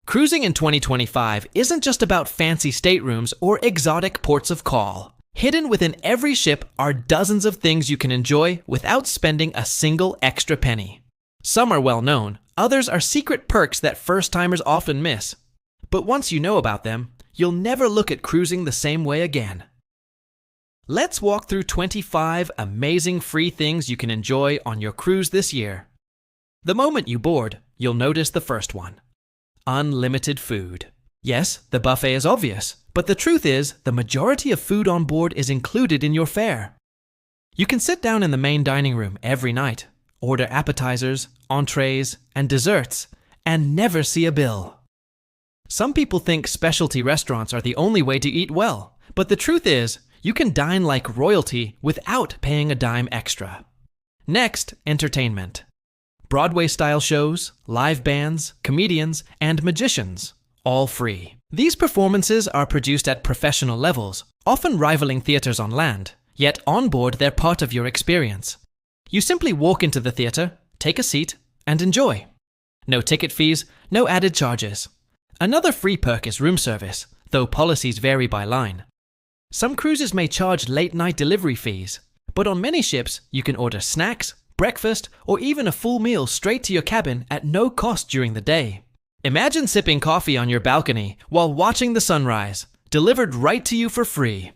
Cruising in 2025 isn't just about fancy staterooms or exotic ports of call. Hidden within every ship are dozens of things you can enjoy without spending a single extra penny. Some are well known, others are secret perks that first-timers often miss. But once you know about them, you'll never look at cruising the same way again. Let's walk through 25 amazing free things you can enjoy on your cruise this year. The moment you board, you'll notice the first one. Unlimited food. Yes, the buffet is obvious, but the truth is, the majority of food on board is included in your fare. You can sit down in the main dining room every night, order appetizers, entrees, and desserts, and never see a bill. Some people think specialty restaurants are the only way to eat well, but the truth is, you can dine like royalty without paying a dime extra. Next, entertainment. Broadway-style shows, live bands, comedians, and magicians, all free. These performances are produced at professional levels, often rivaling theaters on land, yet on board they're part of your experience. You simply walk into the theater, take a seat, and enjoy. No ticket fees, no added charges. Another free perk is room service, though policies vary by line. Some cruises may charge late-night delivery fees, but on many ships you can order snacks, breakfast, or even a full meal straight to your cabin at no cost during the day. Imagine sipping coffee on your balcony while watching the sunrise, delivered right to you for free.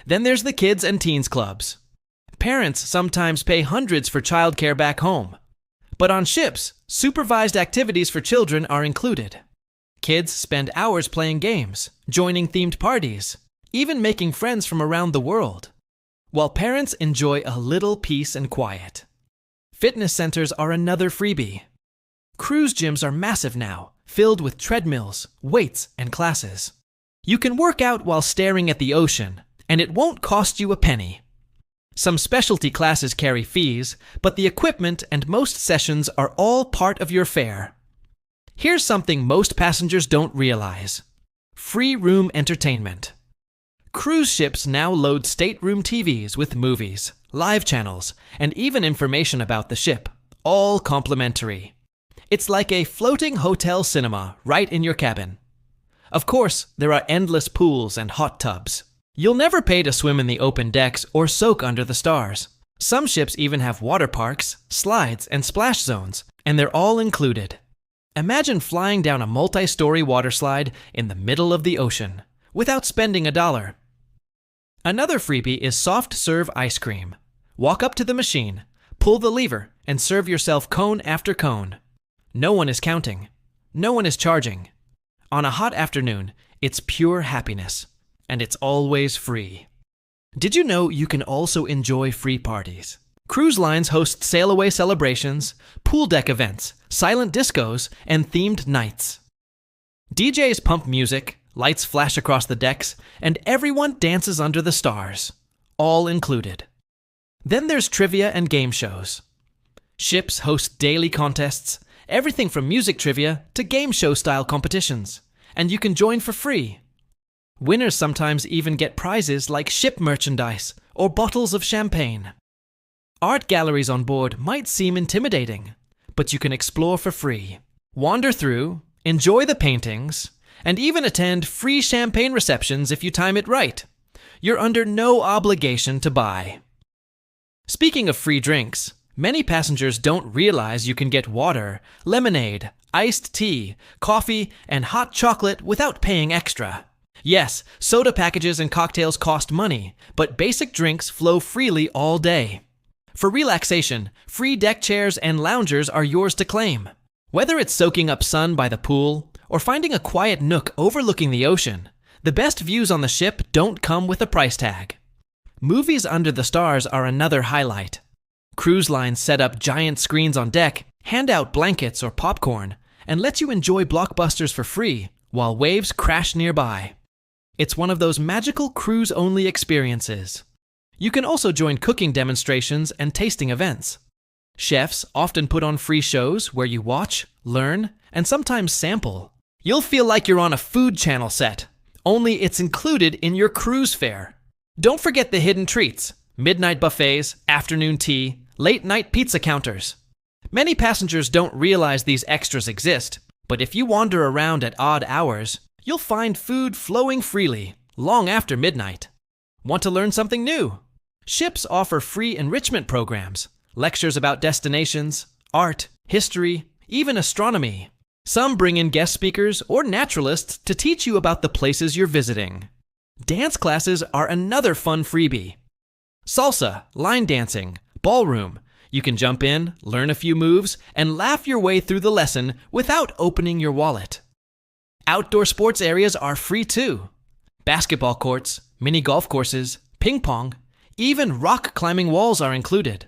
Then there's the kids and teens clubs. Parents sometimes pay hundreds for childcare back home. But on ships, supervised activities for children are included. Kids spend hours playing games, joining themed parties, even making friends from around the world, while parents enjoy a little peace and quiet. Fitness centers are another freebie. Cruise gyms are massive now, filled with treadmills, weights, and classes. You can work out while staring at the ocean, and it won't cost you a penny. Some specialty classes carry fees, but the equipment and most sessions are all part of your fare. Here's something most passengers don't realize. Free room entertainment. Cruise ships now load stateroom TVs with movies, live channels, and even information about the ship, all complimentary. It's like a floating hotel cinema right in your cabin. Of course, there are endless pools and hot tubs. You'll never pay to swim in the open decks or soak under the stars. Some ships even have water parks, slides, and splash zones, and they're all included. Imagine flying down a multi-story water slide in the middle of the ocean, without spending $1. Another freebie is soft serve ice cream. Walk up to the machine, pull the lever, and serve yourself cone after cone. No one is counting. No one is charging. On a hot afternoon, it's pure happiness, and it's always free. Did you know you can also enjoy free parties? Cruise lines host sail-away celebrations, pool deck events, silent discos, and themed nights. DJs pump music, lights flash across the decks, and everyone dances under the stars, all included. Then there's trivia and game shows. Ships host daily contests, everything from music trivia to game show-style competitions, and you can join for free. Winners sometimes even get prizes like ship merchandise or bottles of champagne. Art galleries on board might seem intimidating, but you can explore for free. Wander through, enjoy the paintings, and even attend free champagne receptions if you time it right. You're under no obligation to buy. Speaking of free drinks, many passengers don't realize you can get water, lemonade, iced tea, coffee, and hot chocolate without paying extra. Yes, soda packages and cocktails cost money, but basic drinks flow freely all day. For relaxation, free deck chairs and loungers are yours to claim. Whether it's soaking up sun by the pool, or finding a quiet nook overlooking the ocean, the best views on the ship don't come with a price tag. Movies under the stars are another highlight. Cruise lines set up giant screens on deck, hand out blankets or popcorn, and let you enjoy blockbusters for free while waves crash nearby. It's one of those magical cruise-only experiences. You can also join cooking demonstrations and tasting events. Chefs often put on free shows where you watch, learn, and sometimes sample. You'll feel like you're on a Food Channel set, only it's included in your cruise fare. Don't forget the hidden treats, midnight buffets, afternoon tea, late-night pizza counters. Many passengers don't realize these extras exist, But if you wander around at odd hours, you'll find food flowing freely long after midnight. Want to learn something new? Ships offer free enrichment programs, lectures about destinations, art, history, even astronomy. Some bring in guest speakers or naturalists to teach you about the places you're visiting. Dance classes are another fun freebie. Salsa, line dancing, ballroom. You can jump in, learn a few moves, and laugh your way through the lesson without opening your wallet. Outdoor sports areas are free too. Basketball courts, mini golf courses, ping pong, even rock climbing walls are included.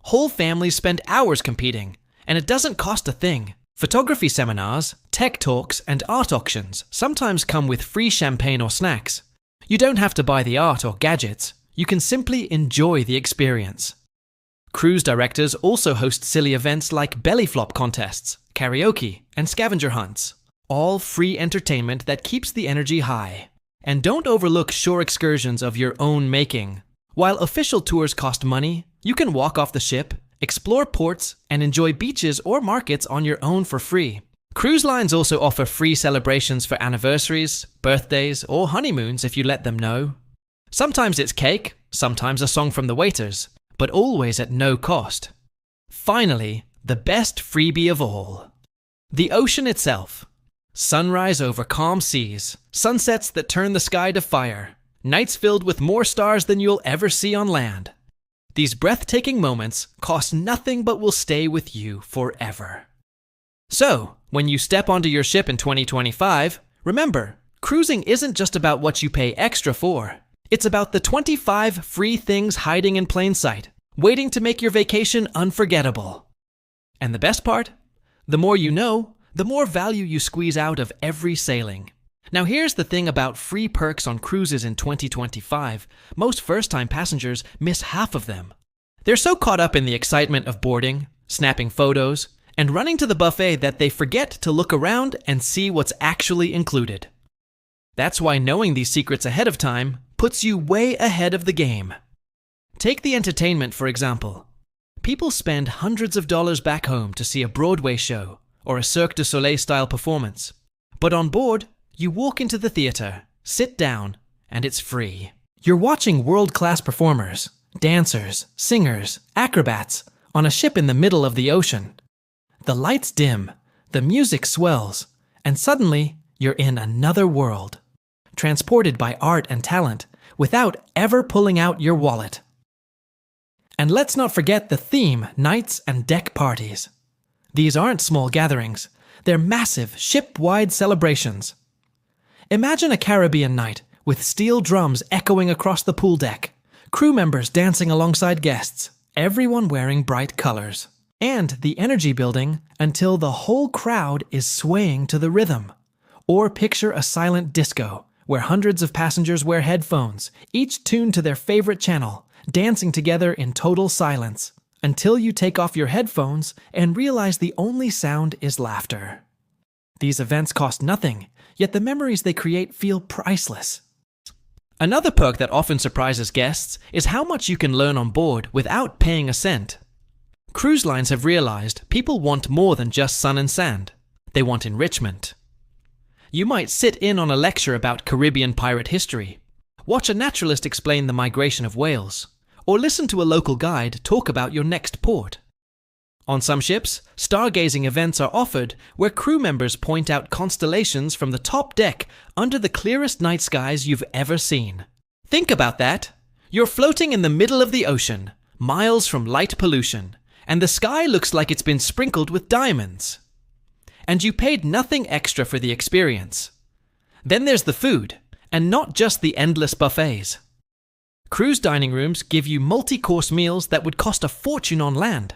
Whole families spend hours competing, and it doesn't cost a thing. Photography seminars, tech talks, and art auctions sometimes come with free champagne or snacks. You don't have to buy the art or gadgets. You can simply enjoy the experience. Cruise directors also host silly events like belly flop contests, karaoke, and scavenger hunts. All free entertainment that keeps the energy high. And don't overlook shore excursions of your own making. While official tours cost money, you can walk off the ship, explore ports, and enjoy beaches or markets on your own for free. Cruise lines also offer free celebrations for anniversaries, birthdays, or honeymoons if you let them know. Sometimes it's cake, sometimes a song from the waiters, but always at no cost. Finally, the best freebie of all. The ocean itself. Sunrise over calm seas, sunsets that turn the sky to fire, nights filled with more stars than you'll ever see on land. These breathtaking moments cost nothing but will stay with you forever. So, when you step onto your ship in 2025, remember, cruising isn't just about what you pay extra for. It's about the 25 free things hiding in plain sight, waiting to make your vacation unforgettable. And the best part? The more you know, the more value you squeeze out of every sailing. Now here's the thing about free perks on cruises in 2025. Most first-time passengers miss half of them. They're so caught up in the excitement of boarding, snapping photos, and running to the buffet that they forget to look around and see what's actually included. That's why knowing these secrets ahead of time puts you way ahead of the game. Take the entertainment, for example. People spend hundreds of dollars back home to see a Broadway show or a Cirque du Soleil-style performance. But on board, you walk into the theater, sit down, and it's free. You're watching world-class performers, dancers, singers, acrobats on a ship in the middle of the ocean. The lights dim, the music swells, and suddenly you're in another world, transported by art and talent without ever pulling out your wallet. And let's not forget the theme nights and deck parties. These aren't small gatherings, they're massive, ship-wide celebrations. Imagine a Caribbean night with steel drums echoing across the pool deck, crew members dancing alongside guests, everyone wearing bright colors, and the energy building until the whole crowd is swaying to the rhythm. Or picture a silent disco where hundreds of passengers wear headphones, each tuned to their favorite channel, dancing together in total silence, until you take off your headphones and realize the only sound is laughter. These events cost nothing, yet the memories they create feel priceless. Another perk that often surprises guests is how much you can learn on board without paying a cent. Cruise lines have realized people want more than just sun and sand. They want enrichment. You might sit in on a lecture about Caribbean pirate history, watch a naturalist explain the migration of whales, or listen to a local guide talk about your next port. On some ships, stargazing events are offered where crew members point out constellations from the top deck under the clearest night skies you've ever seen. Think about that. You're floating in the middle of the ocean, miles from light pollution, and the sky looks like it's been sprinkled with diamonds. And you paid nothing extra for the experience. Then there's the food, and not just the endless buffets. Cruise dining rooms give you multi-course meals that would cost a fortune on land.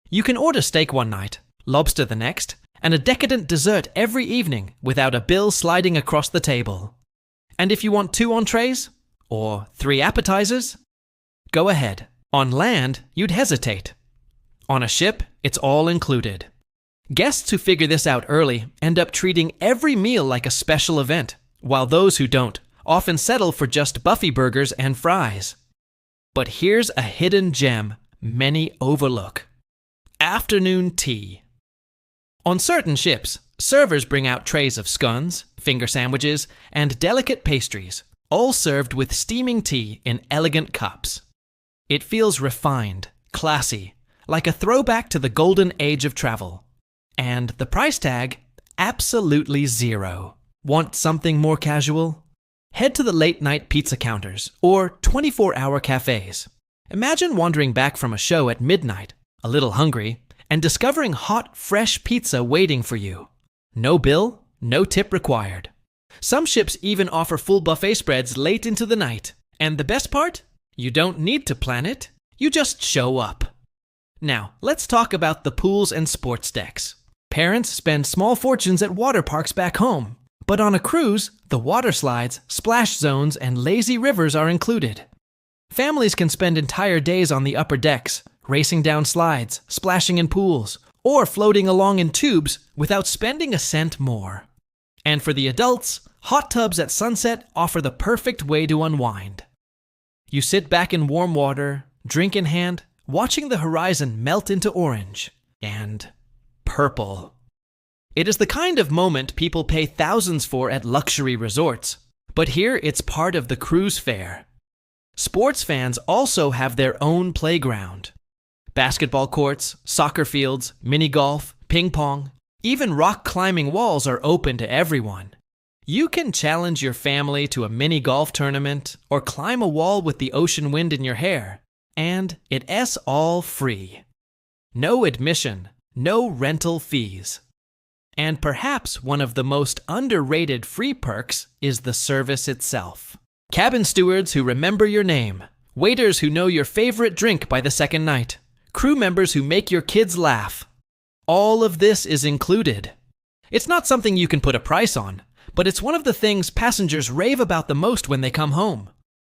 You can order steak one night, lobster the next, and a decadent dessert every evening without a bill sliding across the table. And if you want 2 entrees, or 3 appetizers, go ahead. On land, you'd hesitate. On a ship, it's all included. Guests who figure this out early end up treating every meal like a special event, while those who don't often settle for just Buffy burgers and fries. But here's a hidden gem many overlook. Afternoon tea. On certain ships, servers bring out trays of scones, finger sandwiches, and delicate pastries, all served with steaming tea in elegant cups. It feels refined, classy, like a throwback to the golden age of travel. And the price tag? Absolutely zero. Want something more casual? Head to the late-night pizza counters or 24-hour cafes. Imagine wandering back from a show at midnight, a little hungry, and discovering hot, fresh pizza waiting for you. No bill, no tip required. Some ships even offer full buffet spreads late into the night. And the best part? You don't need to plan it, you just show up. Now, let's talk about the pools and sports decks. Parents spend small fortunes at water parks back home. But on a cruise, the water slides, splash zones, and lazy rivers are included. Families can spend entire days on the upper decks, racing down slides, splashing in pools, or floating along in tubes without spending a cent more. And for the adults, hot tubs at sunset offer the perfect way to unwind. You sit back in warm water, drink in hand, watching the horizon melt into orange and purple. It is the kind of moment people pay thousands for at luxury resorts, but here it's part of the cruise fare. Sports fans also have their own playground. Basketball courts, soccer fields, mini golf, ping pong, even rock climbing walls are open to everyone. You can challenge your family to a mini golf tournament or climb a wall with the ocean wind in your hair, and it's all free. No admission, no rental fees. And perhaps one of the most underrated free perks is the service itself. Cabin stewards who remember your name, waiters who know your favorite drink by the second night, crew members who make your kids laugh. All of this is included. It's not something you can put a price on, but it's one of the things passengers rave about the most when they come home.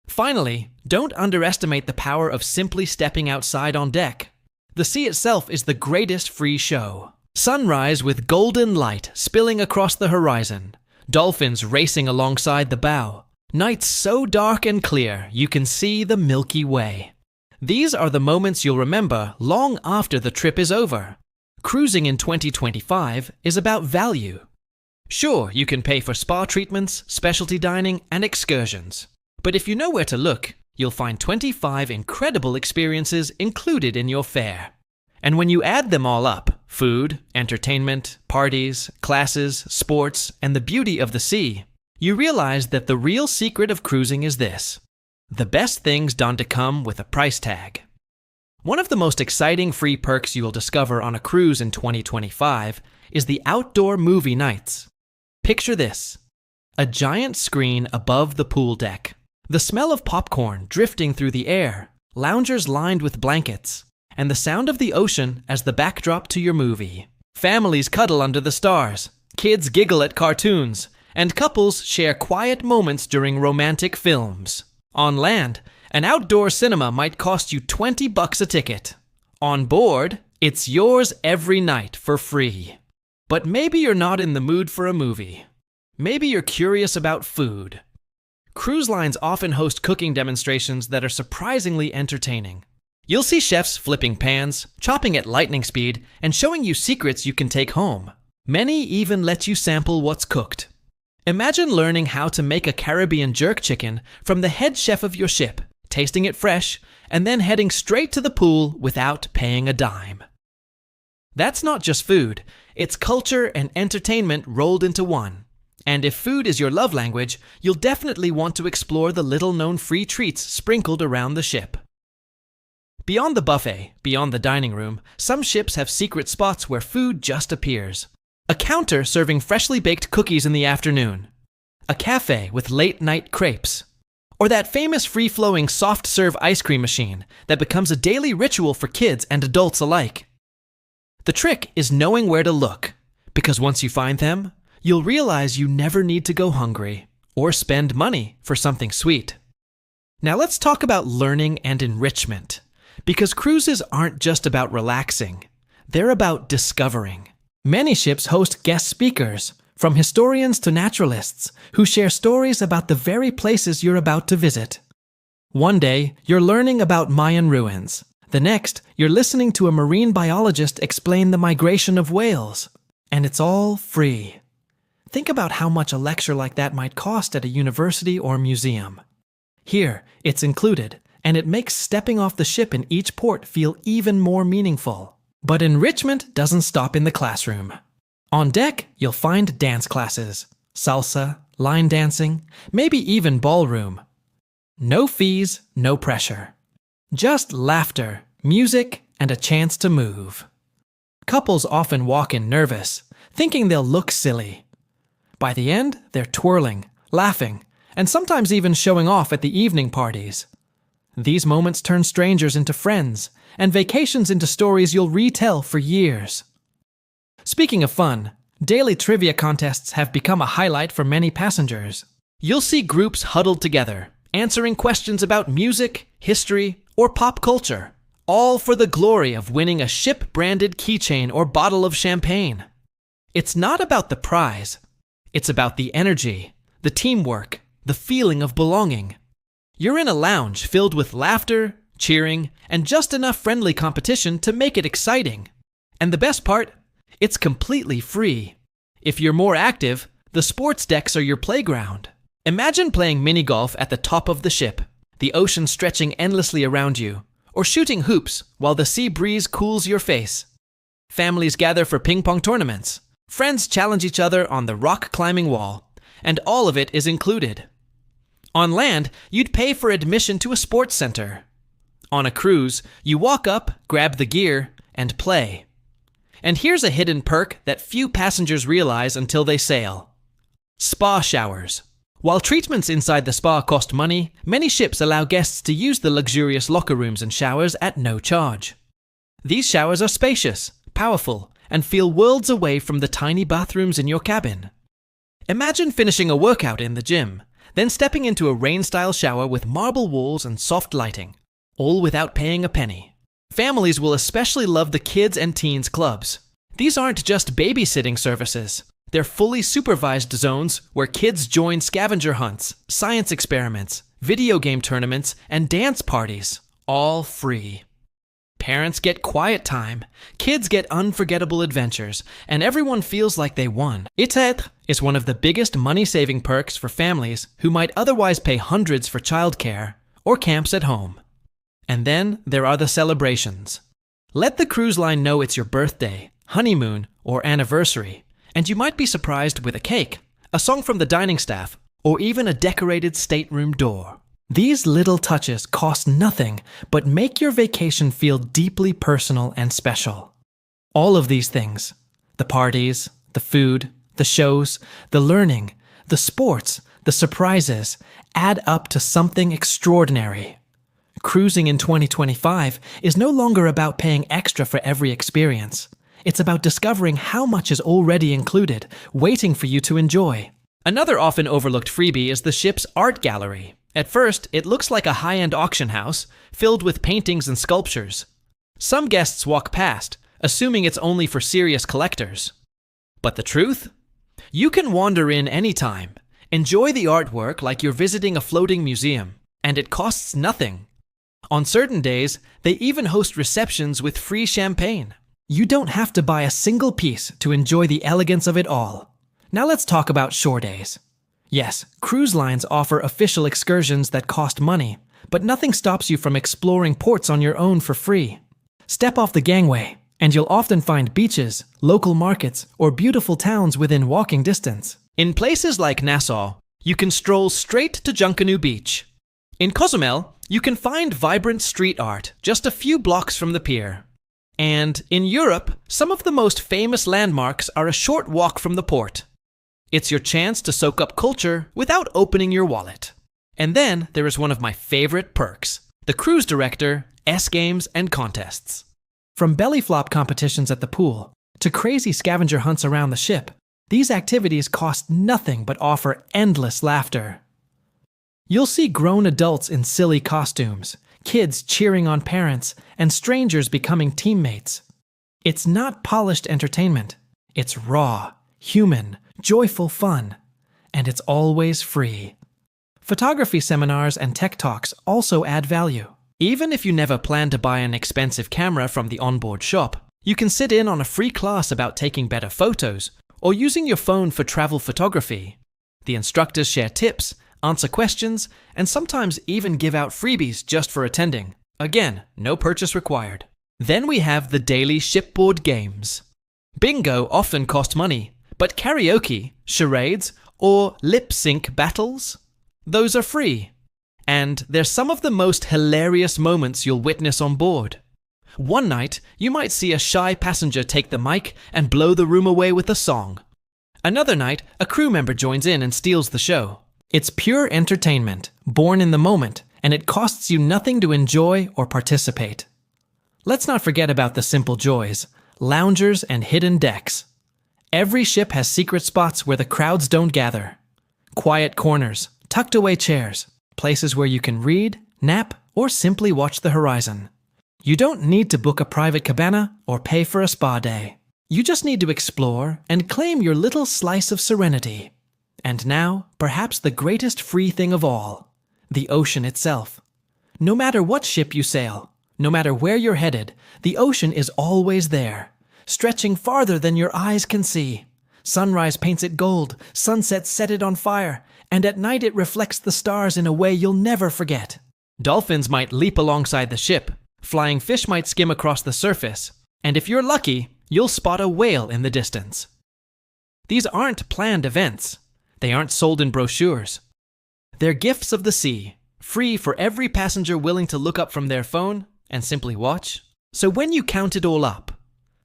Finally, don't underestimate the power of simply stepping outside on deck. The sea itself is the greatest free show. Sunrise with golden light spilling across the horizon, dolphins racing alongside the bow, nights so dark and clear you can see the Milky Way. These are the moments you'll remember long after the trip is over. Cruising in 2025 is about value. Sure, you can pay for spa treatments, specialty dining, and excursions. But if you know where to look, you'll find 25 incredible experiences included in your fare. And when you add them all up, food, entertainment, parties, classes, sports, and the beauty of the sea, you realize that the real secret of cruising is this: the best things don't come with a price tag. One of the most exciting free perks you will discover on a cruise in 2025 is the outdoor movie nights. Picture this: a giant screen above the pool deck, the smell of popcorn drifting through the air, loungers lined with blankets, and the sound of the ocean as the backdrop to your movie. Families cuddle under the stars, kids giggle at cartoons, and couples share quiet moments during romantic films. On land, an outdoor cinema might cost you $20 a ticket. On board, it's yours every night for free. But maybe you're not in the mood for a movie. Maybe you're curious about food. Cruise lines often host cooking demonstrations that are surprisingly entertaining. You'll see chefs flipping pans, chopping at lightning speed, and showing you secrets you can take home. Many even let you sample what's cooked. Imagine learning how to make a Caribbean jerk chicken from the head chef of your ship, tasting it fresh, and then heading straight to the pool without paying a dime. That's not just food, it's culture and entertainment rolled into one. And if food is your love language, you'll definitely want to explore the little-known free treats sprinkled around the ship. Beyond the buffet, beyond the dining room, some ships have secret spots where food just appears. A counter serving freshly baked cookies in the afternoon. A cafe with late-night crepes. Or that famous free-flowing soft-serve ice cream machine that becomes a daily ritual for kids and adults alike. The trick is knowing where to look, because once you find them, you'll realize you never need to go hungry or spend money for something sweet. Now let's talk about learning and enrichment. Because cruises aren't just about relaxing, they're about discovering. Many ships host guest speakers, from historians to naturalists, who share stories about the very places you're about to visit. One day, you're learning about Mayan ruins. The next, you're listening to a marine biologist explain the migration of whales. And it's all free. Think about how much a lecture like that might cost at a university or museum. Here, it's included, and it makes stepping off the ship in each port feel even more meaningful. But enrichment doesn't stop in the classroom. On deck, you'll find dance classes, salsa, line dancing, maybe even ballroom. No fees, no pressure. Just laughter, music, and a chance to move. Couples often walk in nervous, thinking they'll look silly. By the end, they're twirling, laughing, and sometimes even showing off at the evening parties. These moments turn strangers into friends, and vacations into stories you'll retell for years. Speaking of fun, daily trivia contests have become a highlight for many passengers. You'll see groups huddled together, answering questions about music, history, or pop culture, all for the glory of winning a ship-branded keychain or bottle of champagne. It's not about the prize. It's about the energy, the teamwork, the feeling of belonging. You're in a lounge filled with laughter, cheering, and just enough friendly competition to make it exciting. And the best part? It's completely free. If you're more active, the sports decks are your playground. Imagine playing mini golf at the top of the ship, the ocean stretching endlessly around you, or shooting hoops while the sea breeze cools your face. Families gather for ping pong tournaments. Friends challenge each other on the rock climbing wall, and all of it is included. On land, you'd pay for admission to a sports center. On a cruise, you walk up, grab the gear, and play. And here's a hidden perk that few passengers realize until they sail. Spa showers. While treatments inside the spa cost money, many ships allow guests to use the luxurious locker rooms and showers at no charge. These showers are spacious, powerful, and feel worlds away from the tiny bathrooms in your cabin. Imagine finishing a workout in the gym, then stepping into a rain-style shower with marble walls and soft lighting, all without paying a penny. Families will especially love the kids and teens clubs. These aren't just babysitting services. They're fully supervised zones where kids join scavenger hunts, science experiments, video game tournaments, and dance parties, all free. Parents get quiet time, kids get unforgettable adventures, and everyone feels like they won. Être is one of the biggest money-saving perks for families who might otherwise pay hundreds for childcare or camps at home. And then there are the celebrations. Let the cruise line know it's your birthday, honeymoon, or anniversary, and you might be surprised with a cake, a song from the dining staff, or even a decorated stateroom door. These little touches cost nothing, but make your vacation feel deeply personal and special. All of these things, the parties, the food, the shows, the learning, the sports, the surprises, add up to something extraordinary. Cruising in 2025 is no longer about paying extra for every experience. It's about discovering how much is already included, waiting for you to enjoy. Another often overlooked freebie is the ship's art gallery. At first, it looks like a high-end auction house, filled with paintings and sculptures. Some guests walk past, assuming it's only for serious collectors. But the truth? You can wander in anytime, enjoy the artwork like you're visiting a floating museum, and it costs nothing. On certain days, they even host receptions with free champagne. You don't have to buy a single piece to enjoy the elegance of it all. Now let's talk about shore days. Yes, cruise lines offer official excursions that cost money, but nothing stops you from exploring ports on your own for free. Step off the gangway, and you'll often find beaches, local markets, or beautiful towns within walking distance. In places like Nassau, you can stroll straight to Junkanoo Beach. In Cozumel, you can find vibrant street art just a few blocks from the pier. And in Europe, some of the most famous landmarks are a short walk from the port. It's your chance to soak up culture without opening your wallet. And then there is one of my favorite perks, the cruise director, S-games, and contests. From belly flop competitions at the pool to crazy scavenger hunts around the ship, these activities cost nothing but offer endless laughter. You'll see grown adults in silly costumes, kids cheering on parents, and strangers becoming teammates. It's not polished entertainment. It's raw, human, joyful fun, and it's always free. Photography seminars and tech talks also add value. Even if you never plan to buy an expensive camera from the onboard shop, You can sit in on a free class about taking better photos or using your phone for travel photography. The instructors share tips, answer questions, and sometimes even give out freebies just for attending. Again, no purchase required. Then we have the daily shipboard games. Bingo often cost money, but karaoke, charades, or lip sync battles? Those are free. And they're some of the most hilarious moments you'll witness on board. One night, you might see a shy passenger take the mic and blow the room away with a song. Another night, a crew member joins in and steals the show. It's pure entertainment, born in the moment, and it costs you nothing to enjoy or participate. Let's not forget about the simple joys, loungers and hidden decks. Every ship has secret spots where the crowds don't gather. Quiet corners, tucked away chairs, places where you can read, nap, or simply watch the horizon. You don't need to book a private cabana or pay for a spa day. You just need to explore and claim your little slice of serenity. And now, perhaps the greatest free thing of all, the ocean itself. No matter what ship you sail, no matter where you're headed, the ocean is always there, stretching farther than your eyes can see. Sunrise paints it gold, sunset set it on fire, and at night it reflects the stars in a way you'll never forget. Dolphins might leap alongside the ship, flying fish might skim across the surface, and if you're lucky, you'll spot a whale in the distance. These aren't planned events. They aren't sold in brochures. They're gifts of the sea, free for every passenger willing to look up from their phone and simply watch. So when you count it all up,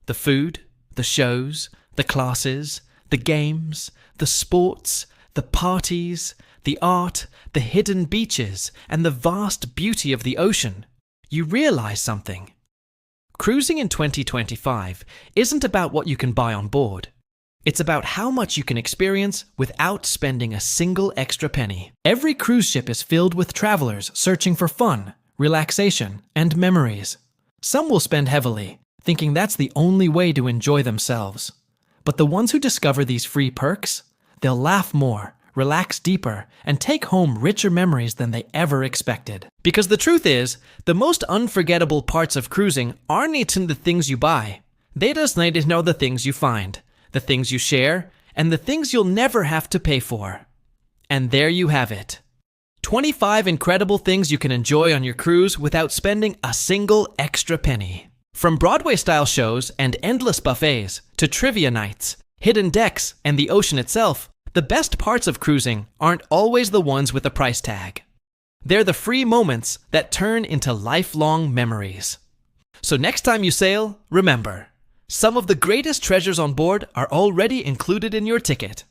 the food, the shows, the classes, the games, the sports, the parties, the art, the hidden beaches, and the vast beauty of the ocean, you realize something. Cruising in 2025 isn't about what you can buy on board. It's about how much you can experience without spending a single extra penny. Every cruise ship is filled with travelers searching for fun, relaxation, and memories. Some will spend heavily, thinking that's the only way to enjoy themselves. But the ones who discover these free perks, they'll laugh more, relax deeper, and take home richer memories than they ever expected. Because the truth is, the most unforgettable parts of cruising aren't in the things you buy. They just need to know the things you find, the things you share, and the things you'll never have to pay for. And there you have it. 25 incredible things you can enjoy on your cruise without spending a single extra penny. From Broadway-style shows and endless buffets to trivia nights, hidden decks, and the ocean itself, the best parts of cruising aren't always the ones with a price tag. They're the free moments that turn into lifelong memories. So next time you sail, remember, some of the greatest treasures on board are already included in your ticket.